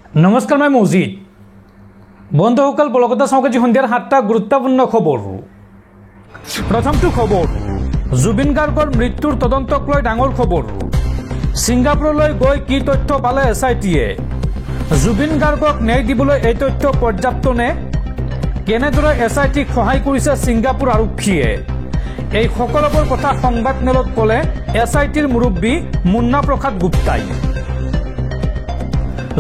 নমস্কাৰ, মই মজিদ। বন্ধুসকল, বলকতা চাওঁক আজি সন্ধিয়াৰ 7টা গুৰুত্বপূৰ্ণ খবৰ। প্ৰথমটো খবৰ, জুবিন গাৰ্গৰ মৃত্যুৰ তদন্তক লৈ ডাঙৰ খবৰ। ছিংগাপুৰলৈ গৈ কি তথ্য পালে SIT-য়ে? জুবিন গাৰ্গক ন্যায় দিবলৈ এই তথ্য পৰ্যাপ্ত নে? কেনেদৰে SIT-ক সহায় কৰিছে ছিংগাপুৰ আৰক্ষীয়ে? এই সকলোবোৰ কথা সংবাদমেলত ক'লে SIT-ৰ মুৰব্বী মুন্না প্ৰসাদ গুপ্তাই।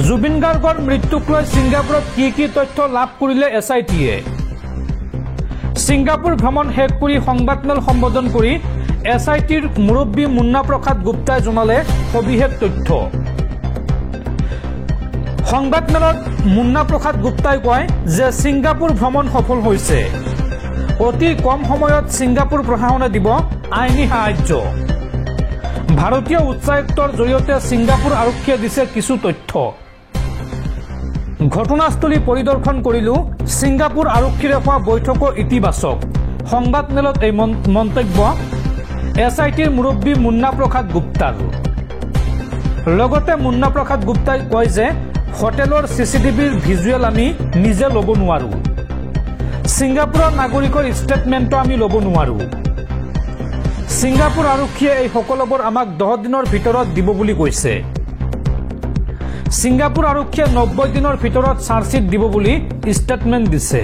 জুবিন গাৰ্গৰ মৃত্যুক লৈ ছিংগাপুৰত কি তথ্য লাভ কৰিলে SIT-য়ে? ছিংগাপুৰ ভ্ৰমণ শেষ কৰি সংবাদমেল সম্বোধন কৰি SIT-ৰ মুৰব্বী মুন্না প্ৰসাদ গুপ্তাই জনালে সবিশেষ তথ্য। সংবাদমেলত মুন্না প্ৰসাদ গুপ্তাই কয় যে ছিংগাপুৰ ভ্ৰমণ সফল হৈছে। অতি কম সময়ত ছিংগাপুৰ প্ৰশাসনে দিব আইনী সাহায্য। ভাৰতীয় উচ্চায়ুক্তৰ জৰিয়তে ছিংগাপুৰ আৰক্ষীয়ে দিছে কিছু তথ্য। ঘটনাস্থলী পৰিদৰ্শন কৰিলো, ছিংগাপুৰ আৰক্ষীৰে হোৱা বৈঠকো ইতিবাচক। সংবাদমেলত এই মন্তব্য SIT-ৰ মুৰব্বী মুন্না প্ৰসাদ গুপ্তাৰ। লগতে মুন্না প্ৰসাদ গুপ্তাই কয় যে হোটেলৰ CCTV-ৰ ভিজুৱেল আমি নিজে ল'ব নোৱাৰো। ছিংগাপুৰৰ নাগৰিকৰ ষ্টেটমেণ্টটো আমি ল'ব নোৱাৰো। ছিংগাপুৰ আৰক্ষীয়ে এই সকলোবোৰ আমাক 10 দিনৰ ভিতৰত দিব বুলি কৈছে। ছিংগাপুৰ আৰক্ষীয়ে 90 দিনৰ ভিতৰত চাৰ্জশ্বিট দিব বুলি ষ্টেটমেণ্ট দিছে।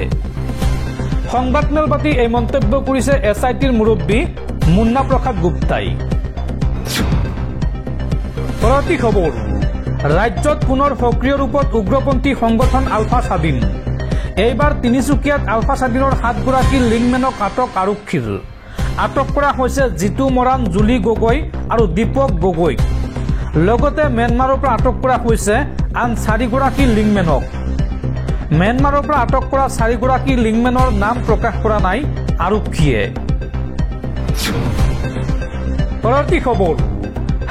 সংবাদমেল পাতি এই মন্তব্য কৰিছে SIT-ৰ মুৰব্বী মুন্না প্ৰসাদ গুপ্তাই। পৰৱৰ্তী খবৰ, ৰাজ্যত পুনৰ সক্ৰিয় ৰূপত উগ্ৰপন্থী সংগঠন আলফা স্বাধীন। এইবাৰ তিনিচুকীয়াত আলফা স্বাধীনৰ 7 গৰাকী লিংমেনক আটক আৰক্ষীৰ। আটক কৰা হৈছে জিতু মৰাণ, জুলি গগৈ আৰু দীপক গগৈক। লগতে ম্যানমাৰৰ পৰা আটক কৰা হৈছে আন 4 গৰাকী লিংমেনক। ম্যানমাৰৰ পৰা আটক কৰা 4 গৰাকী লিংমেনৰ নাম প্ৰকাশ কৰা নাই আৰক্ষীয়ে। পৰৱৰ্তী খবৰ,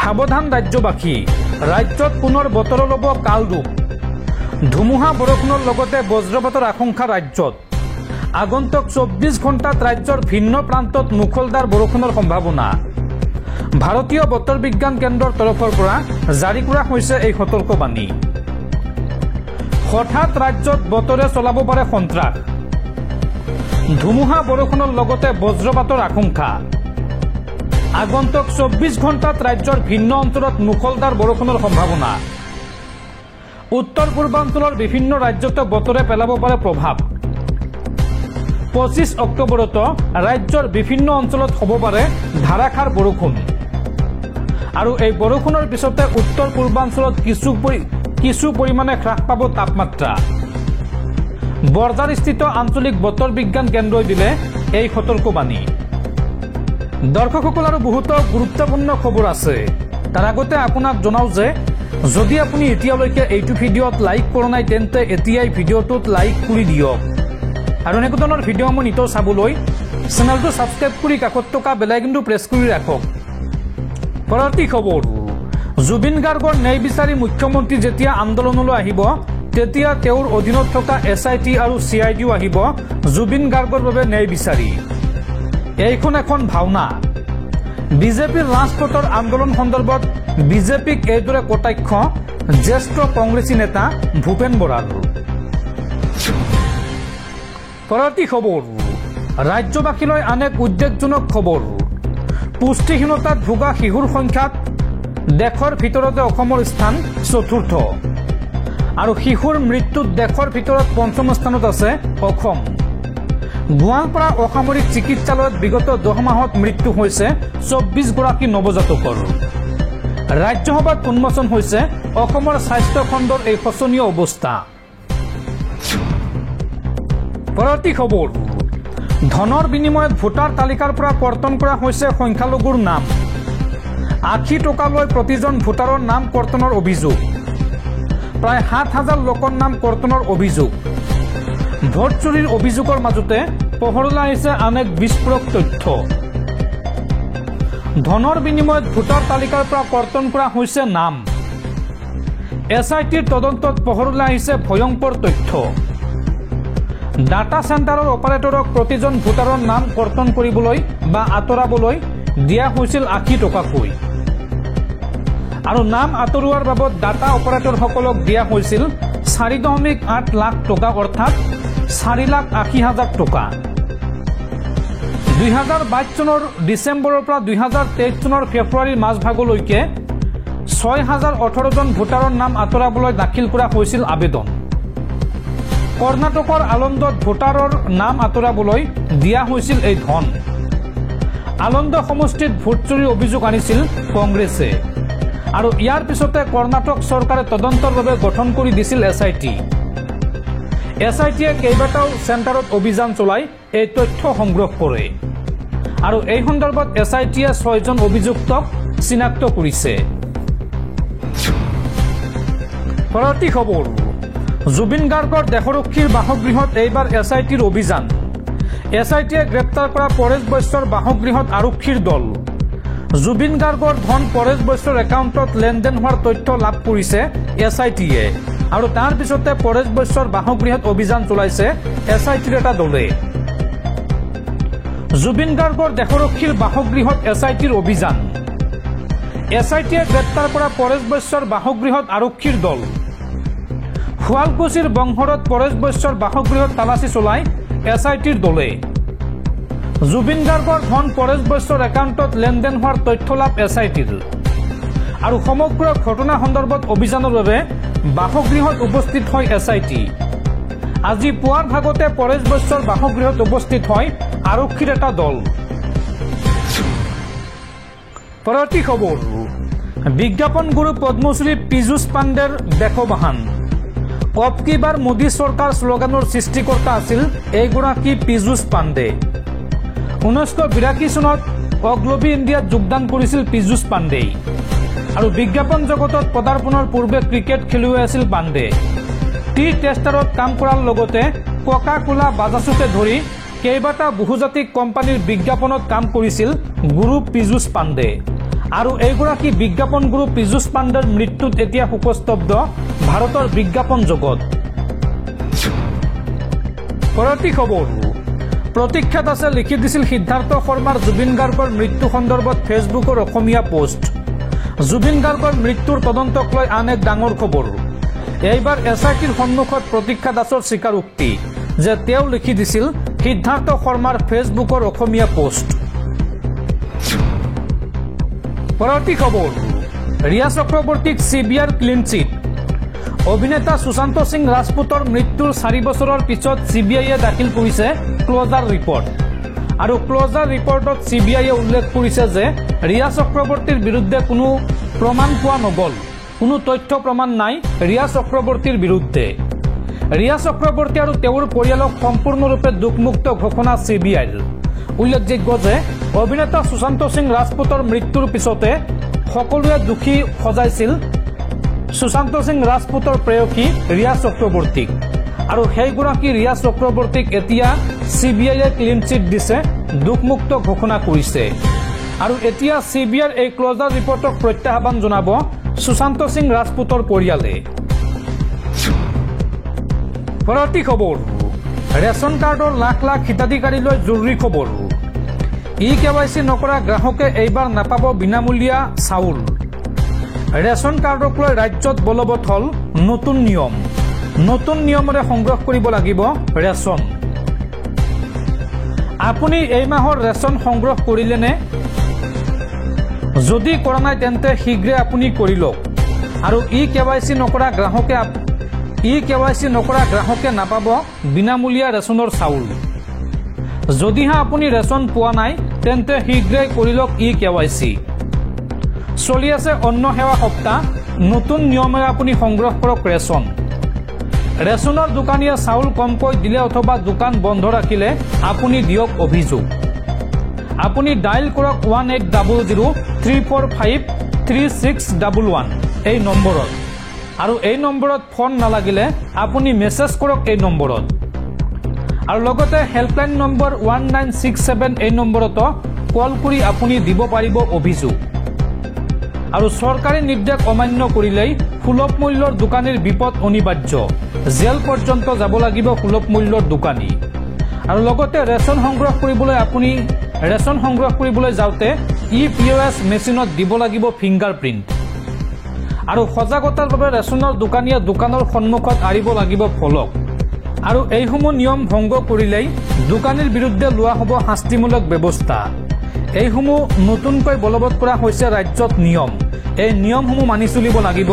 সাৱধান ৰাজ্যবাসী। ৰাজ্যত পুনৰ বতৰৰ ল'ব কাল ৰূপ। ধুমুহা বৰষুণৰ লগতে বজ্ৰপাতৰ আশংকা ৰাজ্যত। আগন্তুক 24 ঘণ্টাত ৰাজ্যৰ ভিন্ন প্ৰান্তত মুখলধাৰ বৰষুণৰ সম্ভাৱনা। ভাৰতীয় বতৰ বিজ্ঞান কেন্দ্ৰৰ তৰফৰ পৰা জাৰি কৰা হৈছে এই সতৰ্কবাণী। হঠাৎ ৰাজ্যত বতৰে চলাব পাৰে সন্ত্ৰাস। ধুমুহা বৰষুণৰ লগতে বজ্ৰপাতৰ আশংকা। আগন্তুক 24 ঘণ্টাত ৰাজ্যৰ ভিন্ন অঞ্চলত মুখলধাৰ বৰষুণৰ সম্ভাৱনা। উত্তৰ পূৰ্বাঞ্চলৰ বিভিন্ন ৰাজ্যতো বতৰে পেলাব পাৰে প্ৰভাৱ। 25 অক্টোবৰতো ৰাজ্যৰ বিভিন্ন অঞ্চলত হ'ব পাৰে ধাৰাসাৰ বৰষুণ। আৰু এই বৰষুণৰ পিছতে উত্তৰ পূৰ্বাঞ্চলত কিছু পৰিমাণে হ্ৰাস পাব তাপমাত্ৰা। বৰঝাৰস্থিত আঞ্চলিক বতৰ বিজ্ঞান কেন্দ্ৰই দিলে এই সতৰ্কবাণী। দৰ্শকসকল, আৰু বহুতো গুৰুত্বপূৰ্ণ খবৰ আছে। তাৰ আগতে আপোনাক জনাওঁ যে যদি আপুনি এতিয়ালৈকে এইটো ভিডিঅ'ত লাইক কৰা নাই তেন্তে এতিয়াই ভিডিঅ'টোত লাইক কৰি দিয়ক। আৰু এনেকুৱা ধৰণৰ ভিডিঅ'সমূহ নিতৌ চাবলৈ চেনেলটো ছাবস্ক্ৰাইব কৰি কাষত থকা বেল আইকনটো প্ৰেছ কৰি ৰাখক। পৰৱৰ্তী খবৰ, জুবিন গাৰ্গৰ ন্যায় বিচাৰি মুখ্যমন্ত্ৰী যেতিয়া আন্দোলনলৈ আহিব তেতিয়া তেওঁৰ অধীনত থকা SIT আৰু CID-ও আহিব জুবিন গাৰ্গৰ বাবে ন্যায় বিচাৰি। এইখন এখন ভাওনা। বিজেপিৰ ৰাজপথৰ আন্দোলন সন্দৰ্ভত বিজেপিক এইদৰে কটাক্ষ জ্যেষ্ঠ কংগ্ৰেছী নেতা ভূপেন বৰাৰ। পৰৱৰ্তী খবৰ, ৰাজ্যবাসীলৈ আন এক উদ্বেগজনক খবৰ। পুষ্টিহীনতাত ভোগা শিশুৰ সংখ্যাত দেশৰ ভিতৰতে অসমৰ স্থান 4ৰ্থ। আৰু শিশুৰ মৃত্যুত দেশৰ ভিতৰত 5ম স্থানত আছে অসম। গোৱালপাৰা অসামৰিক চিকিৎসালয়ত বিগত 10 মাহত মৃত্যু হৈছে 24 গৰাকী নৱজাতকৰ। ৰাজ্যসভাত উন্মোচন হৈছে অসমৰ স্বাস্থ্য খণ্ডৰ এই শোচনীয় অৱস্থা। পৰৱৰ্তী খবৰ, ধনৰ বিনিময়ত ভোটাৰ তালিকাৰ পৰা কৰ্তন কৰা হৈছে সংখ্যালঘুৰ নাম। 80 টকালৈ প্ৰতিজন ভোটাৰৰ নাম কৰ্তনৰ অভিযোগ। প্ৰায় 7,000 লোকৰ নাম কৰ্তনৰ অভিযোগ। ভোট চুৰিৰ অভিযোগৰ মাজতে পোহৰলৈ আহিছে আন এক বিস্ফোৰক তথ্য। ধনৰ বিনিময়ত ভোটাৰ তালিকাৰ পৰা কৰ্তন কৰা হৈছে নাম। SIT-ৰ তদন্তত পোহৰলৈ আহিছে ভয়ংকৰ তথ্য। ডাটা চেণ্টাৰৰ অপাৰেটৰক প্ৰতিজন ভোটাৰৰ নাম কৰ্তন কৰিবলৈ বা আঁতৰাবলৈ দিয়া হৈছিল 80 টকাকৈ। আৰু নাম আঁতৰোৱাৰ বাবদ ডাটা অপাৰেটৰসকলক দিয়া হৈছিল 4.8 লাখ টকা অৰ্থাৎ 4,80,000 টকা 2022 চনৰ ডিচেম্বৰৰ পৰা 2023 চনৰ ফেব্ৰুৱাৰীৰ মাজভাগলৈকে 6,018 জন ভোটাৰৰ নাম আঁতৰাবলৈ দাখিল কৰা হৈছিল আবেদন কৰ্ণাটকৰ আলন্দত ভোটাৰৰ নাম আঁতৰাবলৈ দিয়া হৈছিল এই ধন আলন্দ সমষ্টিত ভোট চুৰিৰ অভিযোগ আনিছিল কংগ্ৰেছে আৰু ইয়াৰ পিছতে কৰ্ণাটক চৰকাৰে তদন্তৰ বাবে গঠন কৰি দিছিল এছআইটিয়ে কেইবাটাও চেণ্টাৰত অভিযান চলাই এই তথ্য সংগ্ৰহ কৰে আৰু এই সন্দৰ্ভত এছআইটিয়ে 6 জন অভিযুক্তক চিনাক্ত কৰিছে পৰৱৰ্তী খবৰ জুবিন গাৰ্গৰ দেহৰক্ষীৰ বাসগৃহত এইবাৰ এছআইটিৰ অভিযান এছআইটিয়ে গ্ৰেপ্তাৰ কৰা পৰেশ বৈশ্যৰ বাসগৃহত আৰক্ষীৰ দল জুবিন গাৰ্গৰ ধন পৰেশ বৈশ্যৰ একাউণ্টত লেনদেন হোৱাৰ তথ্য লাভ কৰিছে এছআইটিয়ে আৰু তাৰ পিছতে পৰেশ বৈশ্যৰ বাসগৃহত অভিযান চলাইছে এছআইটিৰ এটা দলে জুবিন গাৰ্গৰ দেহৰক্ষীৰ বাসগৃহত এছআইটিৰ অভিযান এছআইটিয়ে গ্ৰেপ্তাৰ কৰা পৰেশ বৈশ্যৰ বাসগৃহত আৰক্ষীৰ দল শুৱালকুছিৰ বংশৰত পৰেশ বৈশ্যৰ বাসগৃহত তালাচী চলাই এছআইটিৰ দলে জুবিন গাৰ্গৰ ধন পৰেশ বৈশ্যৰ একাউণ্টত লেনদেন হোৱাৰ তথ্য লাভ এছআইটিৰ আৰু সমগ্ৰ ঘটনা সন্দৰ্ভত অভিযানৰ বাবে বাসগৃহত উপস্থিত হয় এছআইটি আজি পুৱাৰ ভাগতে পৰেশ বৈশ্যৰ বাসগৃহত উপস্থিত হয় আৰক্ষীৰ এটা দল পৰৱৰ্তী খবৰ বিজ্ঞাপন গুৰু পদ্মশ্ৰী পীযুষ পাণ্ডেৰ দেশবাহান কব কি বাৰ মোদী চৰকাৰ শ্লোগানৰ সৃষ্টিকৰ্তা আছিল এইগৰাকী পীযুষ পাণ্ডে 1982 চনত অগ্লবী ইণ্ডিয়াত যোগদান কৰিছিল পীযুষ পাণ্ডেই আৰু বিজ্ঞাপন জগতত পদাৰ্পণৰ পূৰ্বে ক্ৰিকেট খেলুৱৈ আছিল পাণ্ডে টি টেষ্টাৰত কাম কৰাৰ লগতে কোকা কোলা বাজাজকে ধৰি কেইবাটা বহুজাতিক কোম্পানীৰ বিজ্ঞাপনত কাম কৰিছিল গুৰু পীযুষ পাণ্ডে আৰু এইগৰাকী বিজ্ঞাপন গুৰু পীযুষ পাণ্ডেৰ মৃত্যুত এতিয়া শোকস্তব্ধ ভাৰতৰ বিজ্ঞাপন জগত পৰৱৰ্তী খবৰ প্ৰতীক্ষাত আছে লিখি দিছিল সিদ্ধাৰ্থ শৰ্মাৰ জুবিন গাৰ্গৰ মৃত্যু সন্দৰ্ভত ফেচবুকৰ অসমীয়া পোষ্ট জুবিন গাৰ্গৰ মৃত্যুৰ তদন্তক লৈ আন এক ডাঙৰ খবৰ এইবাৰ এছআইটিৰ সন্মুখত প্ৰতীক্ষা দাসৰ স্বীকাৰোক্তি যে তেওঁ লিখি দিছিল সিদ্ধাৰ্থ শৰ্মাৰ ফেচবুকৰ অসমীয়া পোষ্ট পৰৱৰ্তী খবৰ ৰিয়া চক্ৰৱৰ্তীক চিবিআইৰ ক্লিন চিট অভিনেতা সুশান্ত সিং ৰাজপুতৰ মৃত্যুৰ 4 বছৰৰ পিছত চিবিআইয়ে দাখিল কৰিছে ক্লোজাৰ ৰিপৰ্ট আৰু ক্লোজাৰ ৰিপৰ্টত চিবিআইয়ে উল্লেখ কৰিছে যে ৰিয়া চক্ৰৱৰ্তীৰ বিৰুদ্ধে কোনো প্ৰমাণ পোৱা নগল কোনো তথ্য প্ৰমাণ নাই ৰিয়া চক্ৰৱৰ্তীৰ বিৰুদ্ধে ৰিয়া চক্ৰৱৰ্তী আৰু তেওঁৰ পৰিয়ালক সম্পূৰ্ণৰূপে দুখমুক্ত ঘোষণা চিবিআইৰ উল্লেখযোগ্য যে অভিনেতা সুশান্ত সিং ৰাজপুতৰ মৃত্যুৰ পিছতে সকলোৱে দুখী সজাইছিল সুশান্ত সিং ৰাজপুতৰ প্ৰেয়সী ৰিয়া চক্ৰৱৰ্তীক আৰু সেইগৰাকী ৰিয়া চক্ৰৱৰ্তীক এতিয়া চিবিআইয়ে ক্লিন চিট দিছে দুখমুক্ত ঘোষণা কৰিছে আৰু এতিয়া চিবিআইৰ এই ক্লোজাৰ ৰিপৰ্টক প্ৰত্যাহ্বান জনাব সুশান্ত সিং ৰাজপুতৰ পৰিয়ালে পৰৱৰ্তী খবৰ ৰেচন কাৰ্ডৰ লাখ লাখ হিতাধিকাৰীলৈ জৰুৰী খবৰ ই-কেৱাইচি নকৰা গ্ৰাহকে এইবাৰ নাপাব বিনামূলীয়া চাউল ৰেচন কাৰ্ডক লৈ ৰাজ্যত বলবৎ হল নতুন নিয়মৰে সংগ্ৰহ কৰিব লাগিব ৰেচন আপুনি এই মাহৰ ৰেচন সংগ্ৰহ কৰিলেনে যদি কৰা নাই তেন্তে শীঘ্ৰে আপুনি কৰি লওক আৰু ই-কেৱাইচি নকৰা গ্ৰাহকে নাপাব বিনামূলীয়া ৰেচনৰ চাউল যদিহে আপুনি ৰেচন পোৱা নাই তেন্তে শীঘ্ৰেই কৰি লওক ই-কেৱাইচি চলি আছে অন্ন সেৱা সপ্তাহ নতুন নিয়মেৰে আপুনি সংগ্ৰহ কৰক ৰেচনৰ দোকানীয়ে চাউল কমকৈ দিলে অথবা দোকান বন্ধ ৰাখিলে আপুনি দিয়ক অভিযোগ আপুনি ডাইল কৰক 1800-345-3611 এই নম্বৰত আৰু এই নম্বৰত ফোন নালাগিলে আপুনি মেছেজ কৰক এই নম্বৰত আৰু লগতে হেল্পলাইন নম্বৰ 1967 এই নম্বৰতো কল কৰি আপুনি দিব পাৰিব অভিযোগ আৰু চৰকাৰী নিৰ্দেশ অমান্য কৰিলেই সুলভ মূল্যৰ দোকানীৰ বিপদ অনিবাৰ্য জেল পৰ্যন্ত যাব লাগিব সুলভ মূল্যৰ দোকানী আৰু লগতে ৰেচন সংগ্ৰহ কৰিবলৈ যাওঁতে ই-পিঅএছ মেচিনত দিব লাগিব ফিংগাৰপ্ৰিণ্ট আৰু সজাগতাৰ বাবে ৰেচনৰ দোকানীয়ে দোকানৰ সন্মুখত আঁৰিব লাগিব ফলক আৰু এইসমূহ নিয়ম ভংগ কৰিলেই দোকানীৰ বিৰুদ্ধে লোৱা হ'ব শাস্তিমূলক ব্যৱস্থা। এইসমূহ নতুনকৈ বলবৎ কৰা হৈছে ৰাজ্যত নিয়ম। এই নিয়মসমূহ মানি চলিব লাগিব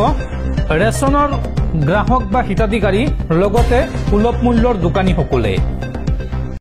ৰেচনৰ গ্ৰাহক বা হিতাধিকাৰী লগতে সুলভ মূল্যৰ দোকানীসকলে।